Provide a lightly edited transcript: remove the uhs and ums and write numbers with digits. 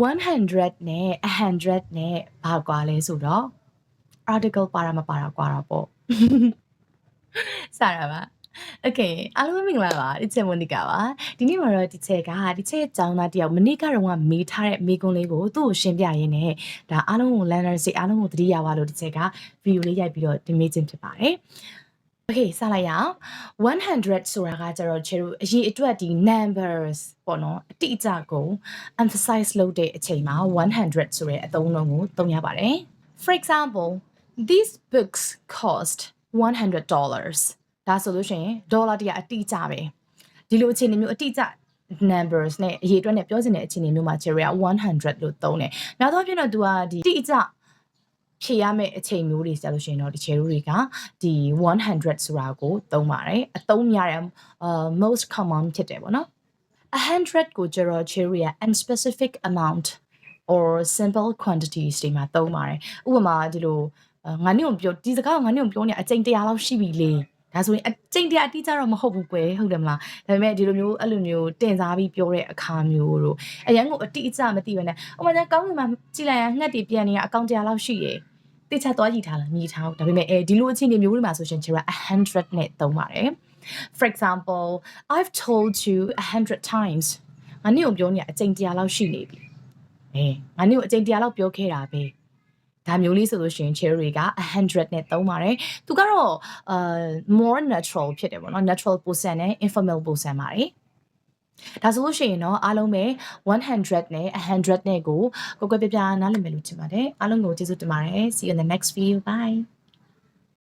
100နဲ့100နဲ့ဘာကွာလဲဆိုတော့ article ပါတာမပါတာကွာတော့ပေါ့စတာပါOkay အားလုံးမင်္ဂလာပါဒီချက်မွန်နီကာပါဒီနေ့မှာတော့ဒီချက်ကဒီချက်အကြောင်းသားတယောက်မနေ့ကတော့မေးထားတဲ့မေးခွန်းလေးကိုသူ့ကိုရှင်းပြရင်းနဲ့ဒါအားလုံးကို learner စီအားလုံးကိုသတိရပါလို့ဒီချက်ကဗီဒီယိုလေးရိုက်ပြီးတော့တင်ပေးခြင်းဖြစ်ပါတယ်Okay စလိုက်ရအောင်100ဆိုတာကကျတော့ချေတို့အရေးအတွက်ဒီ numbers ပေါ့နော်အတိအကျကို emphasize လုပ်တဲ့အချိန်မှာ100ဆိုတဲ့အသုံးအနှုန်းကိုသုံးရပါတယ် For example these books cost $100ဒါဆိုလို့ရှိရင်ဒေါ်လာ100အတိအကျပဲဒီလိုအခြေအနေမျိုးအတိအကျ numbers နဲ့အရေးအတွက်နဲ့ပြောချင်တဲ့အခြေအနေမျိုးမှာ cherry က100လို့သုံးတယ်။နောက်တော့ဖြစ်တော့သူကဒီအတိအကျဖြေရမယ့်အချိန်မျိုးတွေဆက်လို့ရှိရင်တော့ဒီ cherry တွေကဒီ100ဆိုတာကိုသုံးပါတယ်။အသုံးများတဲ့most common ဖြစ်တယ်ပေါ့နော်။ 100ကိုကျတော့ cherry က unspecific amount or simple quantities တွေမှာသုံးပါတယ်။ဥပမာဒီလိုငါနဲ့ကိုပြောဒီစကားကိုငါနဲ့ကိုပြောနေအချိန်100လောက်ရှိပြီလေဒါဆိုရင်အချိန်100အတိအကျတော့မဟုတ်ဘူးကွယ်ဟုတ်တယ်မလားဒါပေမဲ့ဒီလိုမျိုးအဲ့လိုမျိုးတင်စားပြီးပြောတဲ့အခါမျိုးတို့အရန်ကိုအတိအကျမသိဘဲနဲ့ဥပမာကောင်းကင်မှာကြည်လိုက်ရင်ငှက်တွေပြန်နေရအကောင့်100လောက်ရှိတယ်တိကျသွားကြည့်ထားလားမြည်ထားဒါပေမဲ့ဒီလိုအခြေအနေမျိုးတွေမှာဆိုရှင်ကျွန်တော်100နဲ့သုံးပါတယ် For example I've told you 100 times ငါနဲ့ကိုပြောနေအချိန်100လောက်ရှိနေပြီငါနဲ့ကိုအချိန်100လောက်ပြောခဲ့တာပဲဒါမျိုးလေးဆိုလို့ရှိရင် cherry က100နဲ့သုံးပါတယ်သူကတော့ more natural ဖြစ်တယ်ပေါ့နော် natural ပိုဆန်နဲ့ informal ပိုဆန်ပါတယ်ဒါဆိုလို့ရှိရင်တော့အားလုံးပဲ100နဲ့100နဲ့ကိုကိုကွယ်ပြပြနားလည်မယ်လို့ထင်ပါတယ်အားလုံးကိုကျေးဇူးတင်ပါတယ် see you in the next video bye